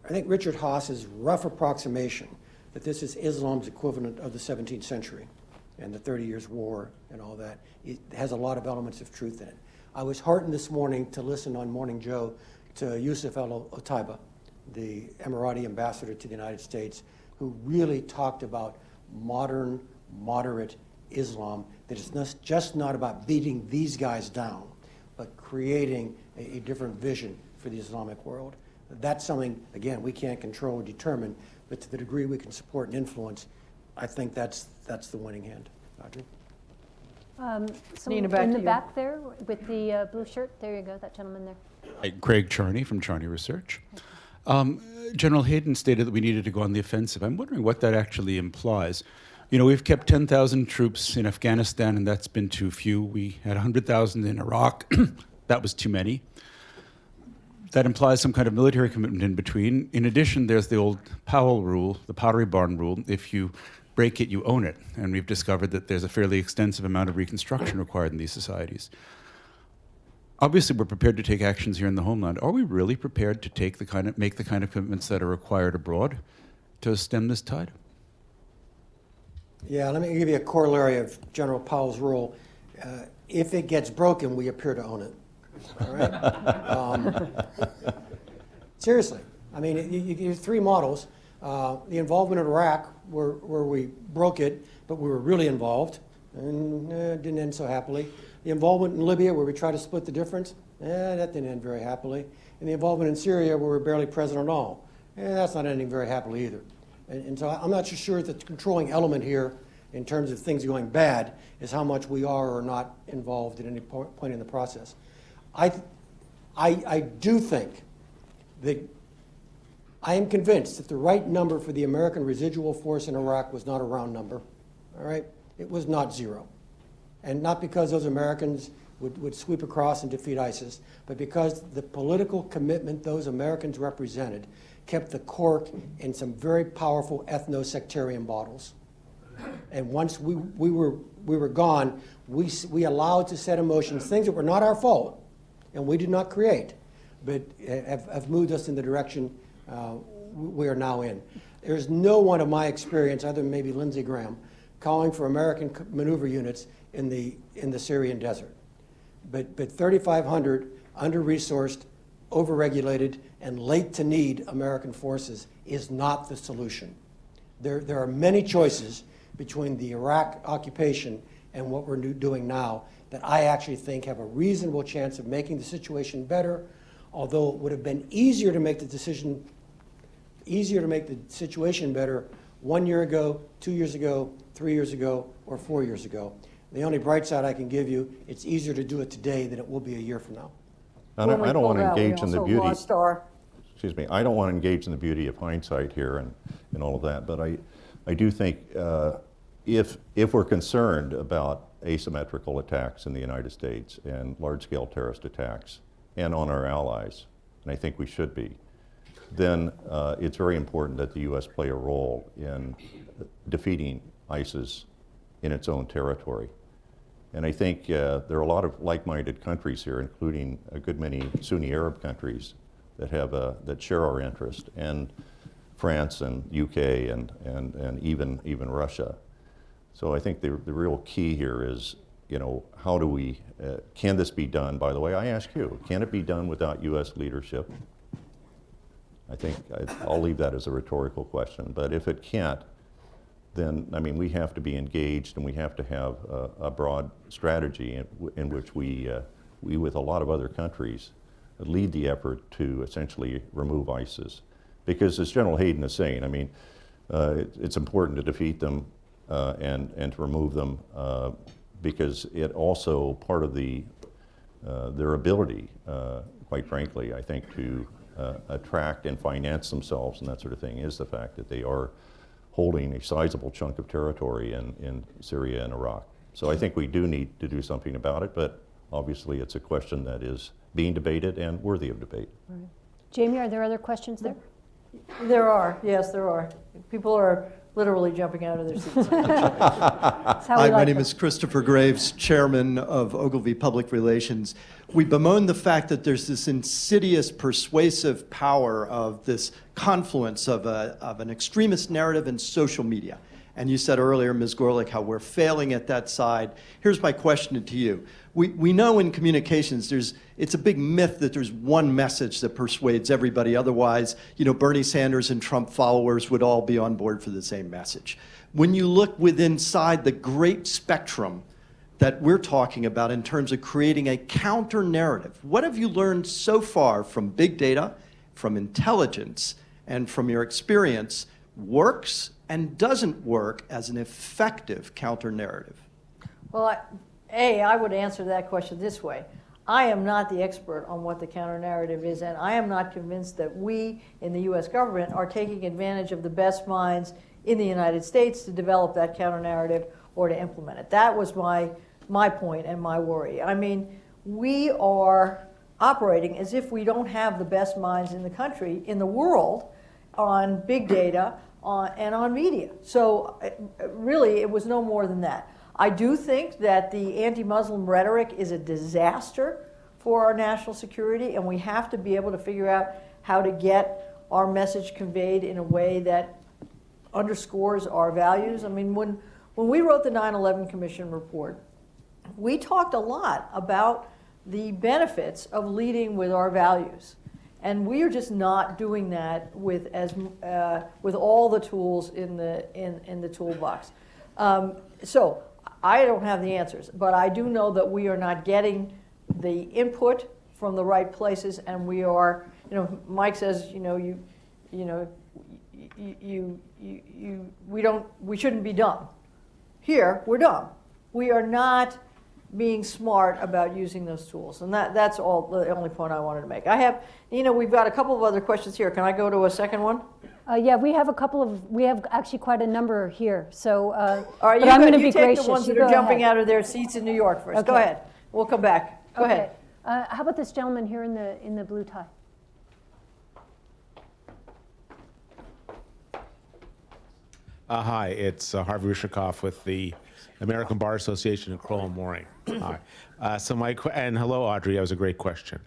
I think Richard Haas's rough approximation that this is Islam's equivalent of the 17th century and the 30 Years' War and all that, it has a lot of elements of truth in it. I was heartened this morning to listen on Morning Joe to Yusuf al-Otaiba, the Emirati ambassador to the United States, who really talked about modern, moderate Islam, that it's just not about beating these guys down, but creating a different vision for the Islamic world. That's something, again, we can't control or determine, but to the degree we can support and influence, I think that's the winning hand. Audrey? Nina, back in to the you. back there with the blue shirt. There you go, that gentleman there. Hi, Greg Charney from Charney Research. General Hayden stated that we needed to go on the offensive. I'm wondering what that actually implies. You know, we've kept 10,000 troops in Afghanistan, and that's been too few. We had 100,000 in Iraq. That was too many. That implies some kind of military commitment in between. In addition, there's the old Powell rule, the Pottery Barn rule. If you break it, you own it. And we've discovered that there's a fairly extensive amount of reconstruction required in these societies. Obviously, we're prepared to take actions here in the homeland. Are we really prepared to make the kind of commitments that are required abroad to stem this tide? Yeah, let me give you a corollary of General Powell's rule. If it gets broken, we appear to own it. All right? Seriously. I mean, you have three models. The involvement in Iraq, where we broke it, but we were really involved, and it didn't end so happily. The involvement in Libya, where we tried to split the difference, that didn't end very happily. And the involvement in Syria, where we're barely present at all, that's not ending very happily either. And so I'm not so sure that the controlling element here, in terms of things going bad, is how much we are or not involved at any point in the process. I do think that I am convinced that the right number for the American residual force in Iraq was not a round number, all right? It was not zero. And not because those Americans would sweep across and defeat ISIS, but because the political commitment those Americans represented kept the cork in some very powerful ethno-sectarian bottles. And once we were gone, we allowed to set in motion things that were not our fault, and we did not create, but have moved us in the direction we are now in. There's no one of my experience, other than maybe Lindsey Graham, calling for American maneuver units in the Syrian desert. But 3,500 under-resourced, over-regulated, and late to need American forces is not the solution. There are many choices between the Iraq occupation and what we're doing now that I actually think have a reasonable chance of making the situation better, although it would have been easier to make the situation better 1 year ago, 2 years ago, 3 years ago, or 4 years ago. The only bright side I can give you, it's easier to do it today than it will be a year from now. I don't want to engage in the beauty. Excuse me. I don't want to engage in the beauty of hindsight here and all of that. But I do think if we're concerned about asymmetrical attacks in the United States and large-scale terrorist attacks and on our allies, and I think we should be, then it's very important that the U.S. play a role in defeating ISIS in its own territory. And I think there are a lot of like-minded countries here, including a good many Sunni Arab countries that have that share our interest, and France and UK and even Russia. So I think the real key here is, how do we, can this be done? By the way, I ask you, can it be done without U.S. leadership? I think I'll leave that as a rhetorical question. But if it can't, then, we have to be engaged, and we have to have a broad strategy in which we, with a lot of other countries, lead the effort to essentially remove ISIS. Because as General Hayden is saying, it's important to defeat them and to remove them because it also, part of their ability, quite frankly, I think, to attract and finance themselves and that sort of thing is the fact that they are holding a sizable chunk of territory in Syria and Iraq. So I think we do need to do something about it, but obviously it's a question that is being debated and worthy of debate. Right. Jamie, are there other questions there? There are, yes, there are. People are literally jumping out of their seats. Hi, my name is Christopher Graves, chairman of Ogilvy Public Relations. We bemoan the fact that there's this insidious, persuasive power of this confluence of an extremist narrative and social media. And you said earlier, Ms. Gorelick, how we're failing at that side. Here's my question to you. We know in communications it's a big myth that there's one message that persuades everybody. Otherwise, Bernie Sanders and Trump followers would all be on board for the same message. When you look inside the great spectrum that we're talking about in terms of creating a counter narrative, what have you learned so far from big data, from intelligence, and from your experience works and doesn't work as an effective counter narrative? Well, I would answer that question this way. I am not the expert on what the counter-narrative is, and I am not convinced that we in the U.S. government are taking advantage of the best minds in the United States to develop that counter-narrative or to implement it. That was my point and my worry. We are operating as if we don't have the best minds in the country, in the world, on big data and on media. So really, it was no more than that. I do think that the anti-Muslim rhetoric is a disaster for our national security, and we have to be able to figure out how to get our message conveyed in a way that underscores our values. When we wrote the 9/11 Commission report, we talked a lot about the benefits of leading with our values. And we are just not doing that with all the tools in the toolbox. So I don't have the answers, but I do know that we are not getting the input from the right places, and we are, Mike says, we shouldn't be dumb. Here, we're dumb. We are not being smart about using those tools, and that's all the only point I wanted to make. We've got a couple of other questions here. Can I go to a second one? Yeah, we have actually quite a number here, so, All right, but I'm going to be you take gracious. the ones You that are go jumping ahead. out of their seats in New York first. Go Okay. ahead. We'll come back. Go Okay. ahead. How about this gentleman here in the blue tie? Hi, it's Harvey Rushikoff with the American Bar Association in Crowell and Mooring. Hi. And hello, Audrey. That was a great question.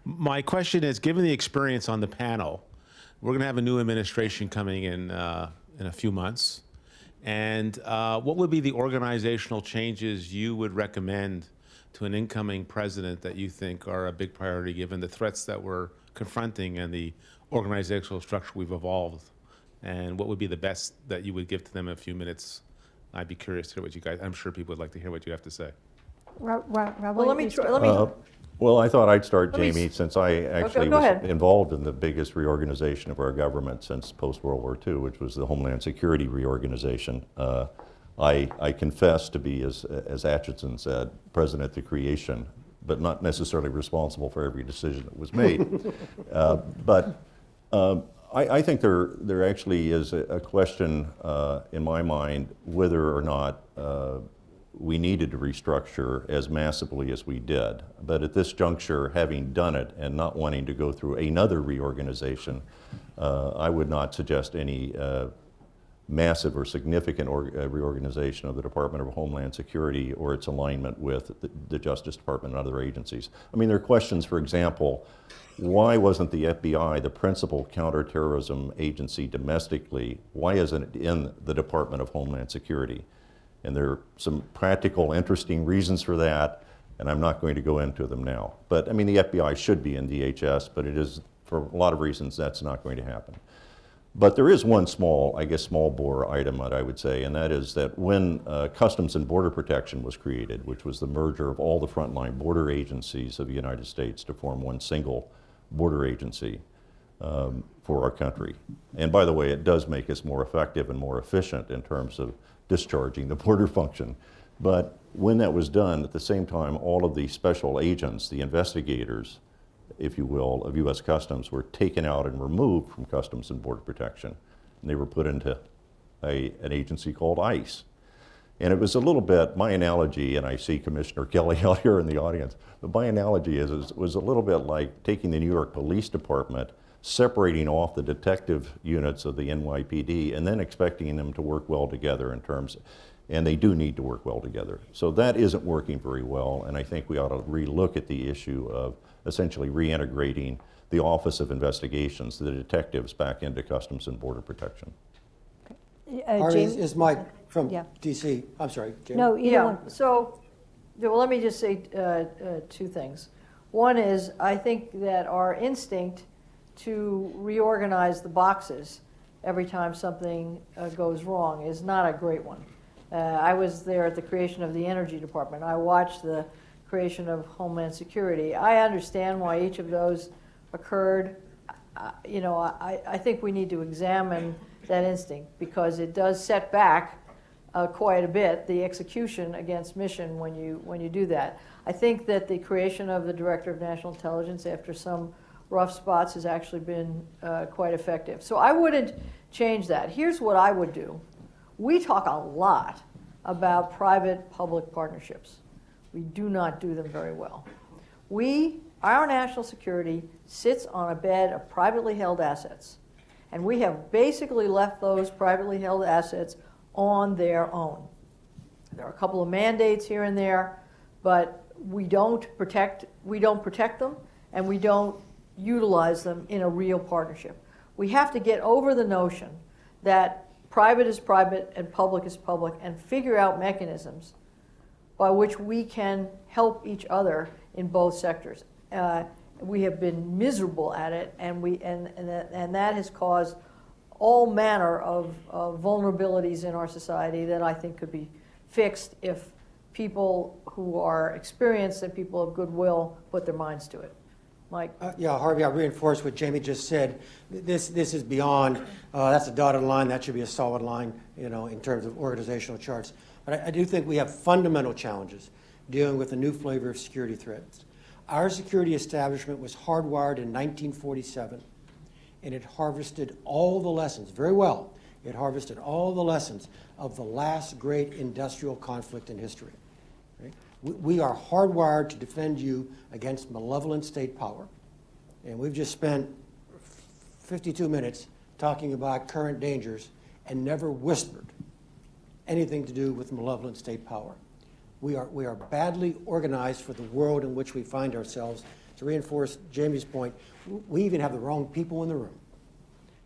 My question is, given the experience on the panel, we're going to have a new administration coming in a few months. And what would be the organizational changes you would recommend to an incoming president that you think are a big priority given the threats that we're confronting and the organizational structure we've evolved? And what would be the best that you would give to them in a few minutes? I'd be curious to hear what you guys, I'm sure people would like to hear what you have to say. Rob, Well, let me try. Well, I thought I'd start, Let me Jamie, since I actually go was ahead. involved in the biggest reorganization of our government since post-World War II, which was the Homeland Security reorganization. I confess to be, as Atchison said, president at the creation, but not necessarily responsible for every decision that was made. I think there actually is a question in my mind whether or not we needed to restructure as massively as we did. But at this juncture, having done it and not wanting to go through another reorganization, I would not suggest any massive or significant reorganization of the Department of Homeland Security or its alignment with the Justice Department and other agencies. I mean, there are questions, for example, why wasn't the FBI the principal counterterrorism agency domestically? Why isn't it in the Department of Homeland Security? And there are some practical, interesting reasons for that, and I'm not going to go into them now. But I mean, the FBI should be in DHS, but it is, for a lot of reasons, that's not going to happen. But there is one small bore item that I would say, and that is that when Customs and Border Protection was created, which was the merger of all the frontline border agencies of the United States to form one single border agency for our country. And by the way, it does make us more effective and more efficient in terms of discharging the border function. But when that was done, at the same time, all of the special agents, the investigators, if you will, of U.S. Customs were taken out and removed from Customs and Border Protection. And they were put into an agency called ICE. And it was a little bit, my analogy, and I see Commissioner Kelly out here in the audience, but my analogy was a little bit like taking the New York Police Department, separating off the detective units of the NYPD, and then expecting them to work well together in terms, and they do need to work well together. So that isn't working very well, and I think we ought to relook at the issue of essentially reintegrating the Office of Investigations, the detectives, back into Customs and Border Protection. Harvey, James? is Mike from Yeah. DC. I'm sorry, Jamie. No, either Yeah, one. so, well, let me just say two things. One is, I think that our instinct to reorganize the boxes every time something goes wrong is not a great one. I was there at the creation of the Energy Department. I watched the creation of Homeland Security. I understand why each of those occurred. I think we need to examine that instinct because it does set back quite a bit the execution against mission when you do that. I think that the creation of the Director of National Intelligence after some rough spots has actually been quite effective. So I wouldn't change that. Here's what I would do. We talk a lot about private-public partnerships. We do not do them very well. Our national security sits on a bed of privately held assets, and we have basically left those privately held assets on their own. There are a couple of mandates here and there, but we don't protect them, and we don't utilize them in a real partnership. We have to get over the notion that private is private and public is public, and figure out mechanisms by which we can help each other in both sectors. We have been miserable at it, and that has caused all manner of vulnerabilities in our society that I think could be fixed if people who are experienced and people of goodwill put their minds to it. Mike? Yeah, Harvey, I'll reinforce what Jamie just said. This is beyond, that's a dotted line, that should be a solid line, in terms of organizational charts. But I do think we have fundamental challenges dealing with a new flavor of security threats. Our security establishment was hardwired in 1947, and it harvested all the lessons, very well, it harvested all the lessons of the last great industrial conflict in history. Right? We are hardwired to defend you against malevolent state power, and we've just spent 52 minutes talking about current dangers and never whispered anything to do with malevolent state power. We are badly organized for the world in which we find ourselves. To reinforce Jamie's point, we even have the wrong people in the room.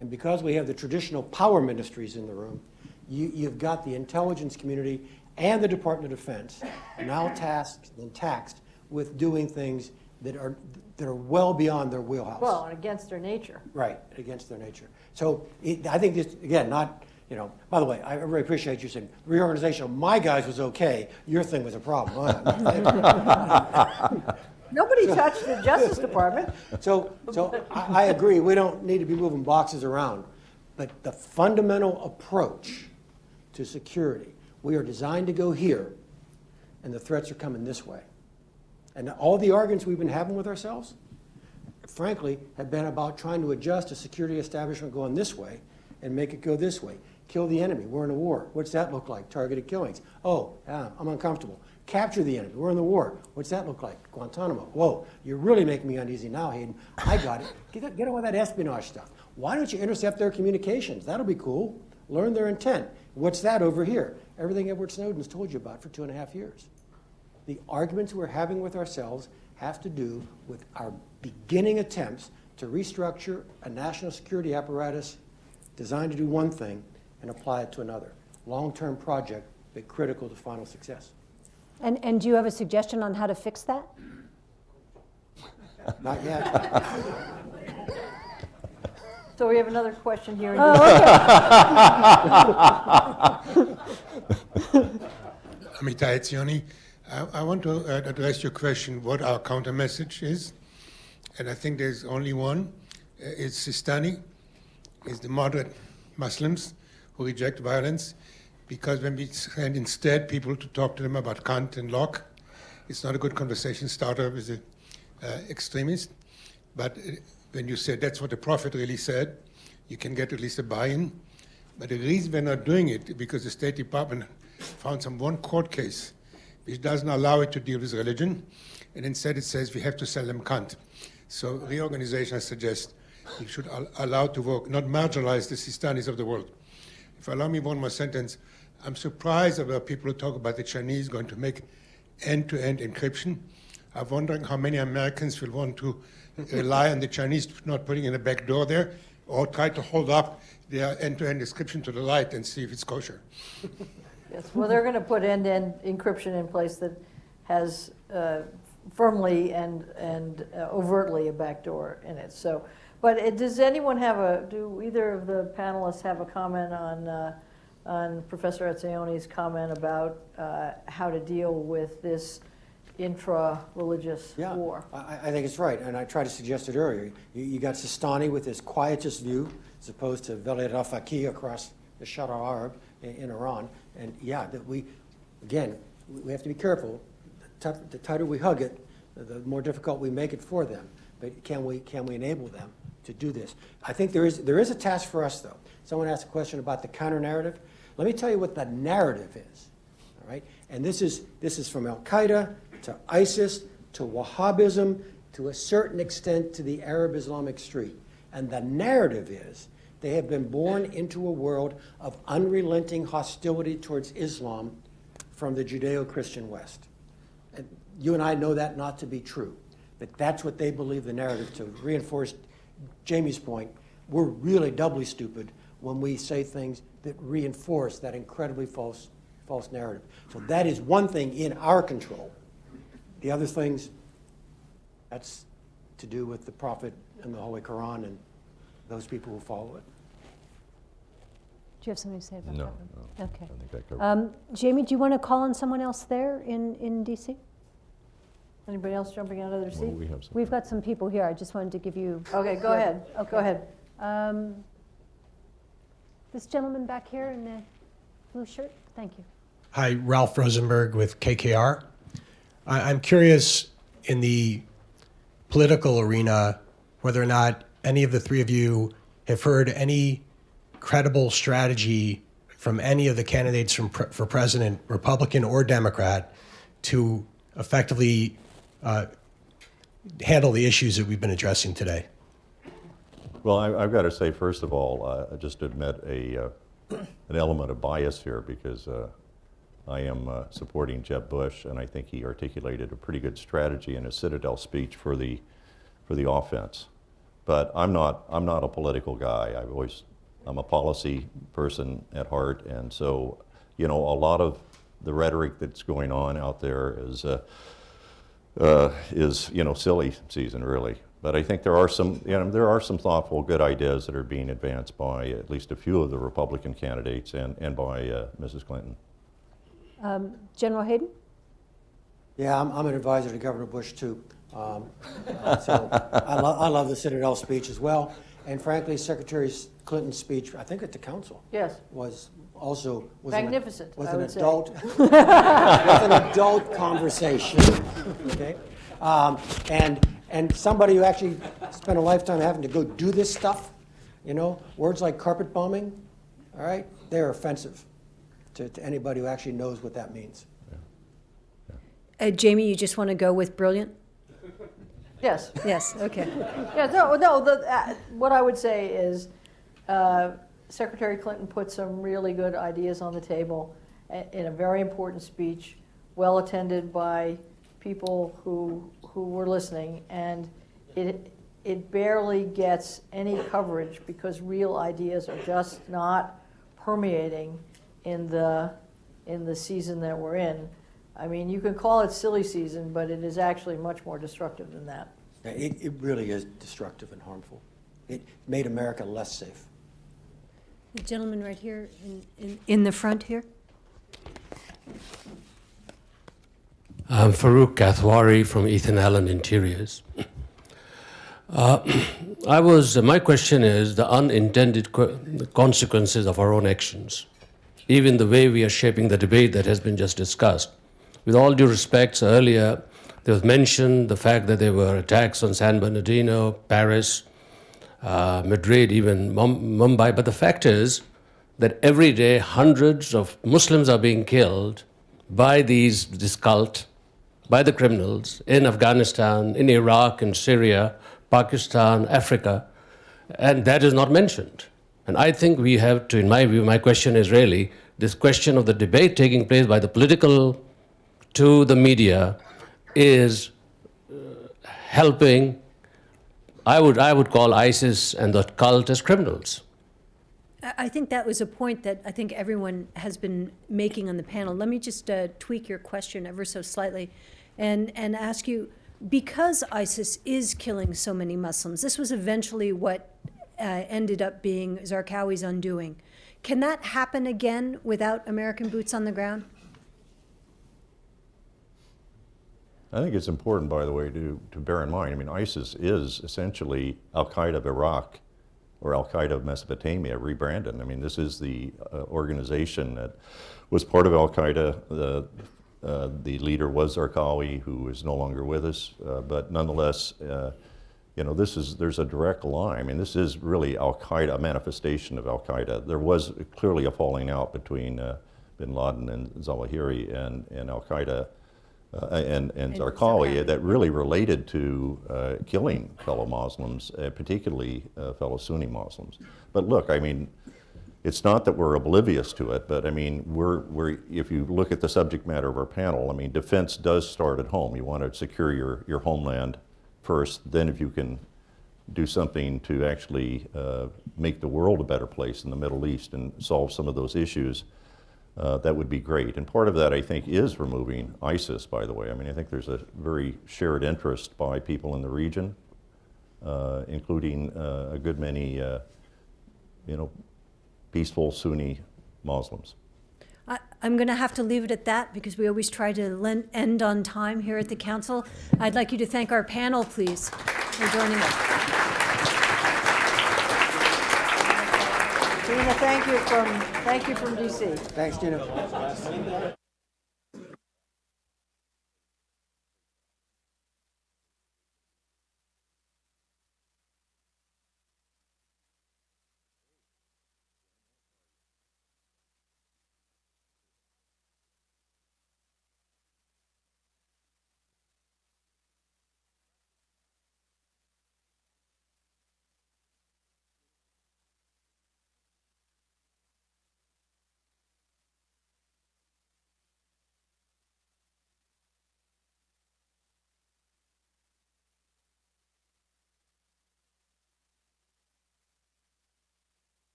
And because we have the traditional power ministries in the room, you've got the intelligence community and the Department of Defense now tasked and taxed with doing things that are well beyond their wheelhouse. Well, and against their nature. Right, against their nature. So I think this, again, not, by the way, I really appreciate you saying reorganization of my guys was okay, your thing was a problem. Nobody touched the Justice Department. So I agree, we don't need to be moving boxes around, but the fundamental approach to security, we are designed to go here, and the threats are coming this way. And all the arguments we've been having with ourselves, frankly, have been about trying to adjust a security establishment going this way and make it go this way. Kill the enemy, we're in a war. What's that look like? Targeted killings. Oh, I'm uncomfortable. Capture the enemy, we're in the war. What's that look like? Guantanamo. Whoa, you're really making me uneasy now, Hayden. I got it. Get on with that espionage stuff. Why don't you intercept their communications? That'll be cool. Learn their intent. What's that over here? Everything Edward Snowden's told you about for 2.5 years. The arguments we're having with ourselves have to do with our beginning attempts to restructure a national security apparatus designed to do one thing and apply it to another. Long-term project, but critical to final success. And do you have a suggestion on how to fix that? Not yet. So we have another question here. Amitai Etzioni. I want to address your question, what our counter message is. And I think there's only one. It's Sistani. It's the moderate Muslims who reject violence. Because when we send instead people to talk to them about Kant and Locke, it's not a good conversation starter with an extremist. But when you say that's what the Prophet really said, you can get at least a buy-in. But the reason we're not doing it is because the State Department found some one court case which doesn't allow it to deal with religion, and instead it says we have to sell them Kant. So reorganization, I suggest, we should allow to work, not marginalize the Sistanis of the world. If you allow me one more sentence, I'm surprised about people who talk about the Chinese going to make end-to-end encryption. I'm wondering how many Americans will want to rely on the Chinese not putting in a back door there, or try to hold up their end-to-end encryption to the light and see if it's kosher. Yes, well, they're going to put end-to-end encryption in place that has firmly and overtly a backdoor in it. So, but does anyone do either of the panelists have a comment on Professor Etzioni's comment about how to deal with this intra-religious war? I think it's right, and I tried to suggest it earlier. You got Sistani with his quietist view, as opposed to Velid al-Faqih across the Shatt al-Arab in Iran. And that we have to be careful. The tighter we hug it, the more difficult we make it for them. But can we enable them to do this? I think there is a task for us, though. Someone asked a question about the counter-narrative. Let me tell you what the narrative is, all right? And this is from Al-Qaeda to ISIS to Wahhabism to a certain extent to the Arab Islamic street. And the narrative is they have been born into a world of unrelenting hostility towards Islam from the Judeo-Christian West. And you and I know that not to be true, but that's what they believe the narrative. To reinforce Jamie's point, we're really doubly stupid when we say things that reinforce that incredibly false narrative. So that is one thing in our control. The other things, that's to do with the Prophet and the Holy Quran and those people who follow it. Do you have something to say about No, that one? no. Okay. I think that covers Jamie, do you want to call on someone else there in DC? Anybody else jumping out of their Well, seat? we have some. We've got some people here. I just wanted to give you. Okay, go ahead. Okay. Go ahead. This gentleman back here in the blue shirt. Thank you. Hi, Ralph Rosenberg with KKR. I'm curious in the political arena whether or not any of the three of you have heard any credible strategy from any of the candidates for president, Republican or Democrat, to effectively handle the issues that we've been addressing today. Well, I've got to say, first of all, I just admit an element of bias here because I am supporting Jeb Bush, and I think he articulated a pretty good strategy in his Citadel speech for the offense. But I'm not a political guy. I'm a policy person at heart, and so a lot of the rhetoric that's going on out there is silly season really. But I think there are some thoughtful, good ideas that are being advanced by at least a few of the Republican candidates and by Mrs. Clinton. General Hayden? Yeah, I'm an advisor to Governor Bush too. So I love the Citadel speech as well. And frankly, Secretary Clinton's speech, I think at the council, Yes. was Magnificent, was I an would say. adult was an adult conversation. Okay, and somebody who actually spent a lifetime having to go do this stuff, words like carpet bombing, all right, they're offensive to anybody who actually knows what that means. Jamie, you just want to go with brilliant? Yes. Yes, okay. Yeah, no. What I would say is Secretary Clinton put some really good ideas on the table in a very important speech, well attended by people who were listening, and it barely gets any coverage because real ideas are just not permeating in the season that we're in. I mean, you can call it silly season, but it is actually much more destructive than that. Yeah, it really is destructive and harmful. It made America less safe. The gentleman right here in the front here. I'm Farouk Kathwari from Ethan Allen Interiors. My question is the unintended consequences of our own actions, even the way we are shaping the debate that has been just discussed. With all due respect, earlier there was mentioned the fact that there were attacks on San Bernardino, Paris, Madrid, even Mumbai. But the fact is that every day hundreds of Muslims are being killed by this cult, by the criminals in Afghanistan, in Iraq, in Syria, Pakistan, Africa, and that is not mentioned. And I think we have to, in my view, my question is really this question of the debate taking place by the political to the media is helping, I would call ISIS and the cult as criminals. I think that was a point that I think everyone has been making on the panel. Let me just tweak your question ever so slightly and ask you, because ISIS is killing so many Muslims, this was eventually what ended up being Zarqawi's undoing. Can that happen again without American boots on the ground? I think it's important, by the way, to bear in mind, I mean, ISIS is essentially Al-Qaeda of Iraq or Al-Qaeda of Mesopotamia rebranded. I mean, this is the organization that was part of Al-Qaeda. The leader was Zarqawi, who is no longer with us, but nonetheless, there's a direct line. I mean, this is really Al-Qaeda, a manifestation of Al-Qaeda. There was clearly a falling out between bin Laden and Zawahiri and Al-Qaeda and Zarqawi that really related to killing fellow Muslims, particularly fellow Sunni Muslims. But look, I mean, it's not that we're oblivious to it, but I mean, if you look at the subject matter of our panel, I mean, defense does start at home. You want to secure your homeland first, then if you can do something to actually make the world a better place in the Middle East and solve some of those issues, that would be great. And part of that, I think, is removing ISIS, by the way. I mean, I think there's a very shared interest by people in the region, including a good many, peaceful Sunni Muslims. I'm going to have to leave it at that because we always try to end on time here at the council. I'd like you to thank our panel, please, for joining us. Gina, thank you from DC. Thanks, Gina.